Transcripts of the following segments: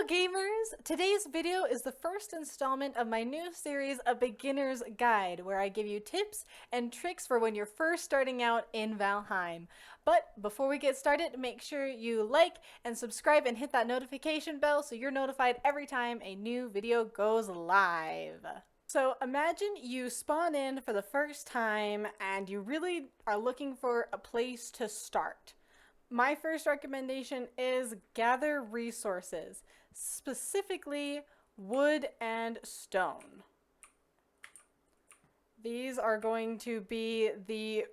Hello gamers! Today's video is the first installment of my new series, A Beginner's Guide, where I give you tips and tricks for when you're first starting out in Valheim. But before we get started, make sure you like and subscribe and hit that notification bell so you're notified every time a new video goes live. So imagine you spawn in for the first time and you really are looking for a place to start. My first recommendation is gather resources, specifically wood and stone. These are going to be the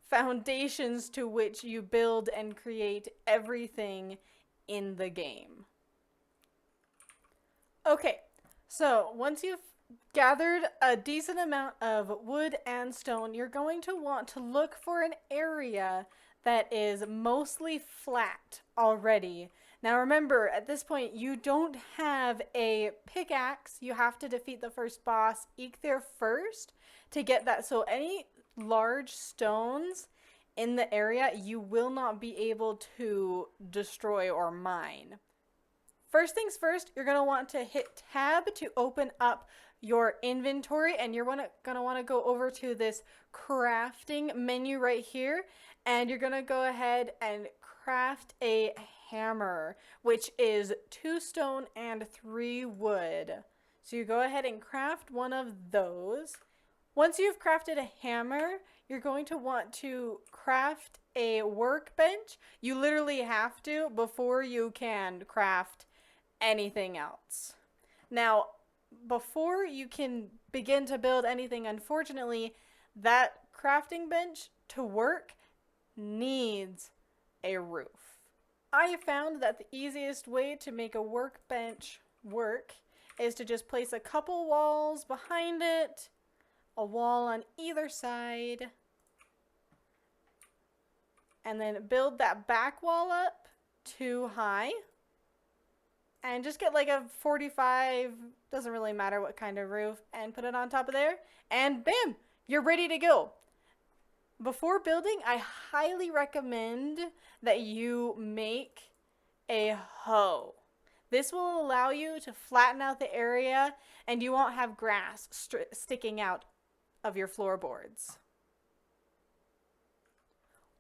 foundations to which you build and create everything in the game. Okay, so once you've gathered a decent amount of wood and stone, you're going to want to look for an area that is mostly flat already. Now remember, at this point, you don't have a pickaxe. You have to defeat the first boss, Eikthyr, first to get that. So any large stones in the area, you will not be able to destroy or mine. First things first, you're going to want to hit tab to open up your inventory, and you're going to want to go over to this crafting menu right here, and you're going to go ahead and craft a hammer, which is 2 stone and 3 wood. So you go ahead and craft one of those. Once you've crafted a hammer, you're going to want to craft a workbench. You literally have to before you can craft anything else. Now, before you can begin to build anything, unfortunately, that crafting bench to work needs a roof. I found that the easiest way to make a workbench work is to just place a couple walls behind it, a wall on either side, and then build that back wall up too high. And just get like a 45, doesn't really matter what kind of roof, and put it on top of there. And bam, you're ready to go. Before building, I highly recommend that you make a hoe. This will allow you to flatten out the area and you won't have grass sticking out of your floorboards.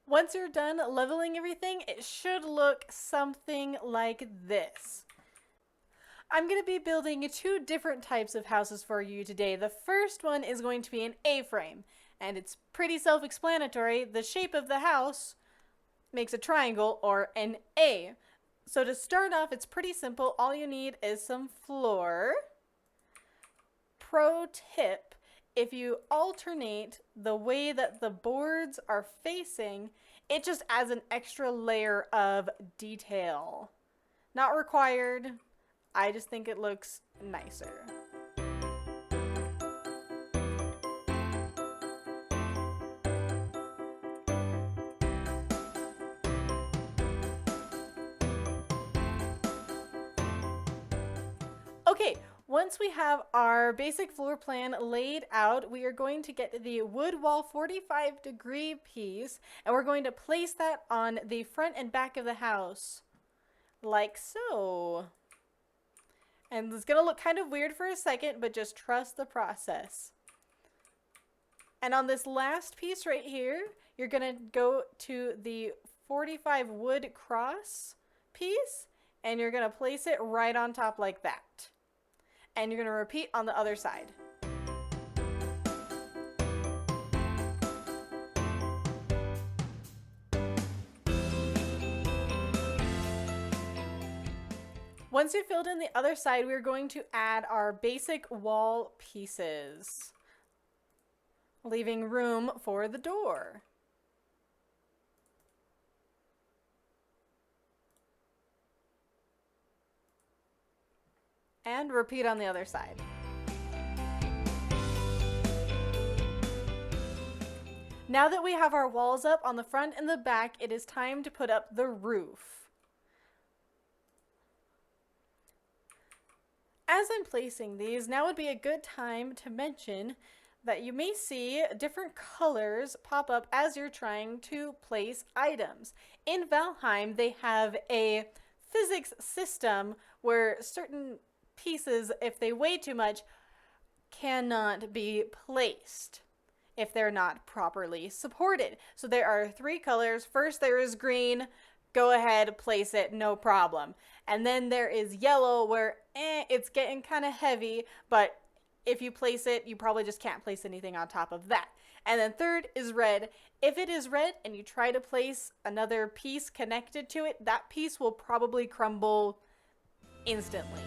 Once you're done leveling everything, it should look something like this. I'm going to be building 2 different types of houses for you today. The first one is going to be an A-frame, and it's pretty self-explanatory. The shape of the house makes a triangle or an A. So to start off, it's pretty simple. All you need is some floor. Pro tip, if you alternate the way that the boards are facing, it just adds an extra layer of detail. Not required. I just think it looks nicer. Okay, once we have our basic floor plan laid out, we are going to get the wood wall 45-degree piece, and we're going to place that on the front and back of the house, like so. And it's going to look kind of weird for a second, but just trust the process. And on this last piece right here, you're going to go to the 45 wood cross piece, and you're going to place it right on top like that. And you're going to repeat on the other side. Once you've filled in the other side, we're going to add our basic wall pieces, leaving room for the door. And repeat on the other side. Now that we have our walls up on the front and the back, it is time to put up the roof. As I'm placing these, now would be a good time to mention that you may see different colors pop up as you're trying to place items. In Valheim, they have a physics system where certain pieces, if they weigh too much, cannot be placed if they're not properly supported. So there are three colors. First, there is green. Go ahead, place it, no problem. And then there is yellow where it's getting kind of heavy, but if you place it, you probably just can't place anything on top of that. And then third is red. If it is red and you try to place another piece connected to it, that piece will probably crumble instantly.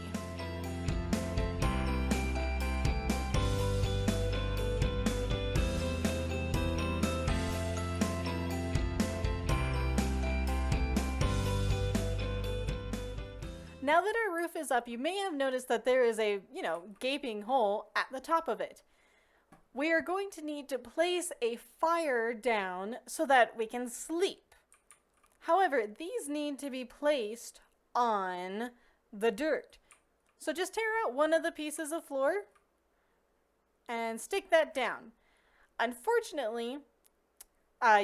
Now that our roof is up, you may have noticed that there is a, gaping hole at the top of it. We are going to need to place a fire down so that we can sleep. However, these need to be placed on the dirt. So just tear out one of the pieces of floor and stick that down. Unfortunately,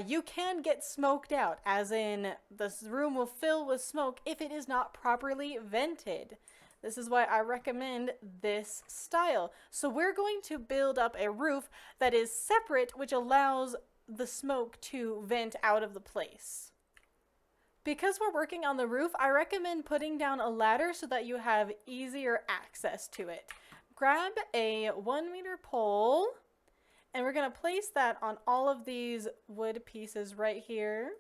you can get smoked out, as in the room will fill with smoke if it is not properly vented. This is why I recommend this style. So we're going to build up a roof that is separate, which allows the smoke to vent out of the place. Because we're working on the roof, I recommend putting down a ladder so that you have easier access to it. Grab a 1-meter pole, and we're going to place that on all of these wood pieces right here.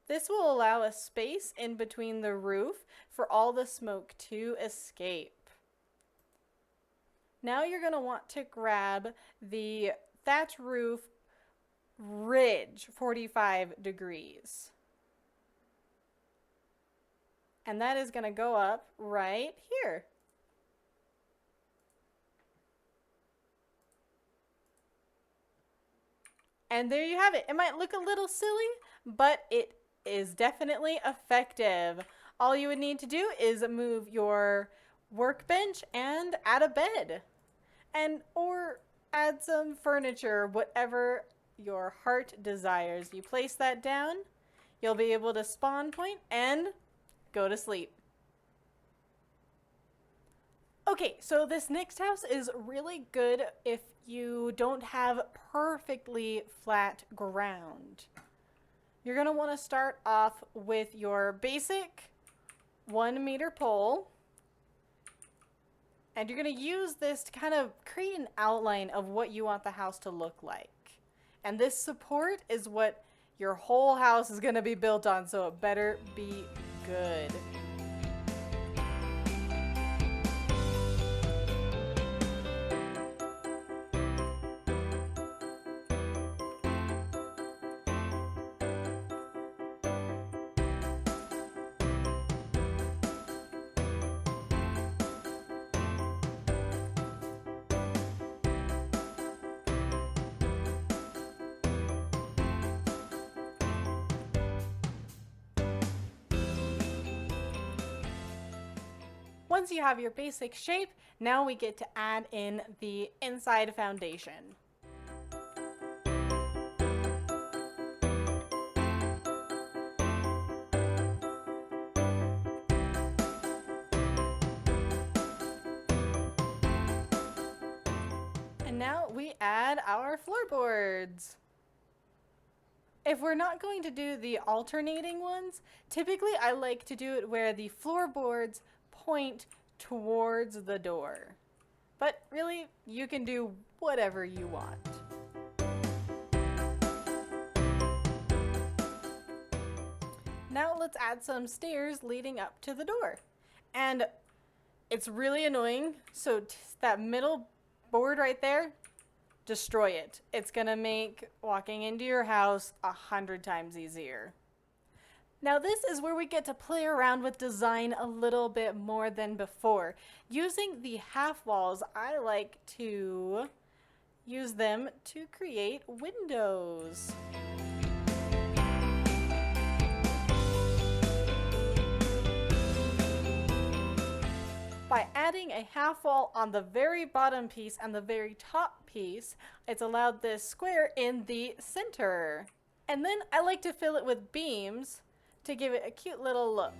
This will allow a space in between the roof for all the smoke to escape. Now you're going to want to grab the thatch roof ridge 45 degrees. And that is going to go up right here. And there you have it. It might look a little silly, but it is definitely effective. All you would need to do is move your workbench and add a bed, or add some furniture, whatever your heart desires. You place that down, you'll be able to spawn point and go to sleep. Okay, so this next house is really good if you don't have perfectly flat ground. You're going to want to start off with your basic 1-meter pole. And you're going to use this to kind of create an outline of what you want the house to look like. And this support is what your whole house is going to be built on, so it better be good. Once you have your basic shape, now we get to add in the inside foundation. And now we add our floorboards. If we're not going to do the alternating ones, typically I like to do it where the floorboards point towards the door. But really, you can do whatever you want. Now let's add some stairs leading up to the door. And it's really annoying, so that middle board right there, destroy it. It's gonna make walking into your house 100 times easier. Now this is where we get to play around with design a little bit more than before. Using the half walls, I like to use them to create windows. By adding a half wall on the very bottom piece and the very top piece, it's allowed this square in the center. And then I like to fill it with beams to give it a cute little look.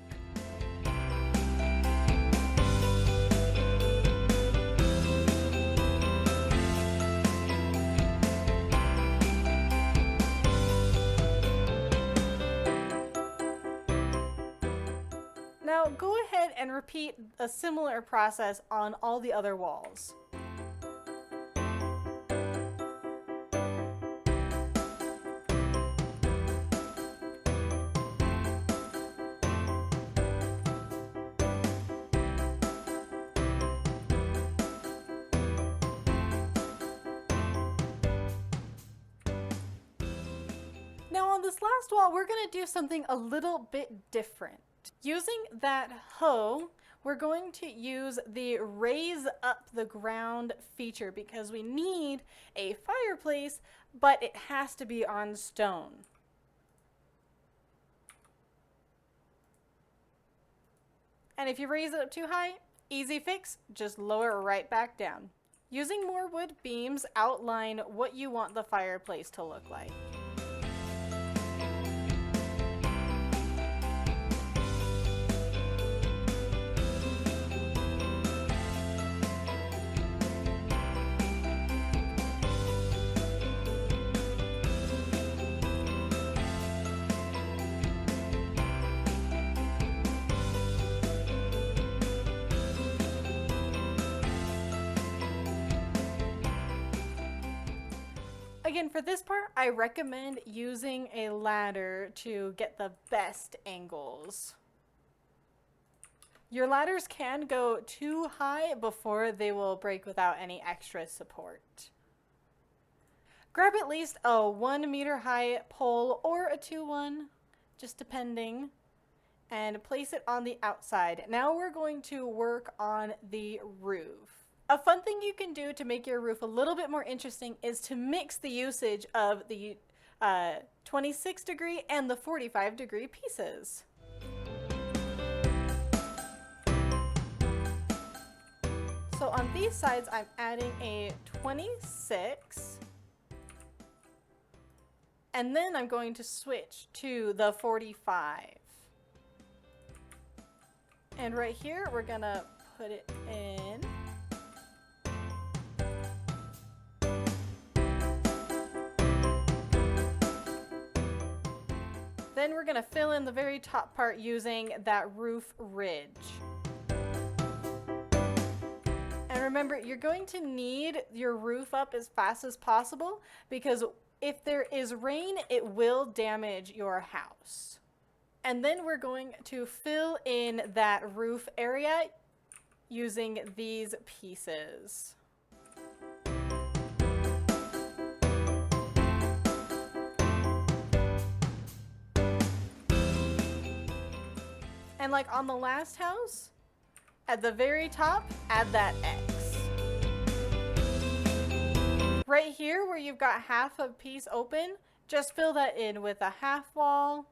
Now go ahead and repeat a similar process on all the other walls. Now on this last wall, we're going to do something a little bit different. Using that hoe, we're going to use the raise up the ground feature because we need a fireplace, but it has to be on stone. And if you raise it up too high, easy fix, just lower it right back down. Using more wood beams, outline what you want the fireplace to look like. Again, for this part, I recommend using a ladder to get the best angles. Your ladders can go too high before they will break without any extra support. Grab at least a 1 meter high pole or a 2-1, just depending, and place it on the outside. Now we're going to work on the roof. A fun thing you can do to make your roof a little bit more interesting is to mix the usage of the 26-degree and the 45-degree pieces. So on these sides, I'm adding a 26, and then I'm going to switch to the 45. And right here, we're gonna put it in. Then we're going to fill in the very top part using that roof ridge. And remember, you're going to need your roof up as fast as possible because if there is rain, it will damage your house. And then we're going to fill in that roof area using these pieces. And like on the last house, at the very top, add that X. Right here where you've got half a piece open, just fill that in with a half wall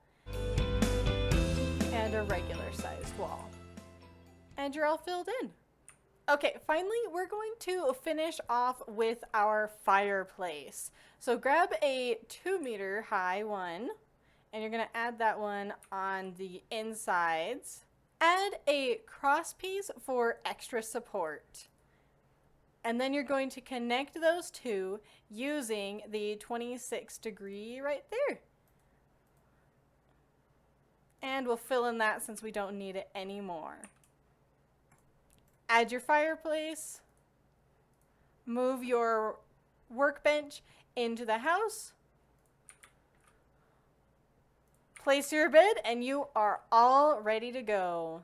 and a regular sized wall. And you're all filled in. Okay, finally, we're going to finish off with our fireplace. So grab a 2 meter high one, and you're going to add that one on the insides. Add a cross piece for extra support. And then you're going to connect those two using the 26-degree right there. And we'll fill in that since we don't need it anymore. Add your fireplace. Move your workbench into the house. Place your bed and you are all ready to go.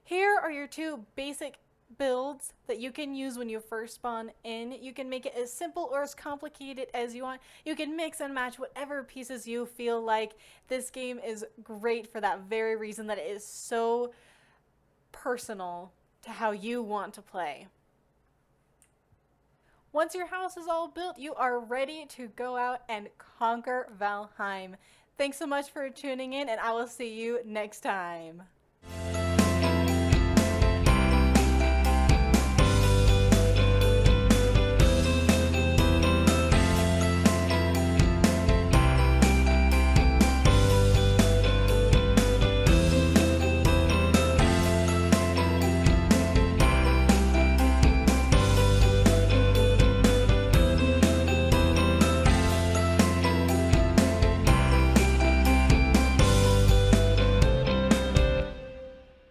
Here are your two basic builds that you can use when you first spawn in. You can make it as simple or as complicated as you want. You can mix and match whatever pieces you feel like. This game is great for that very reason that it is so personal to how you want to play. Once your house is all built, you are ready to go out and conquer Valheim. Thanks so much for tuning in, and I will see you next time.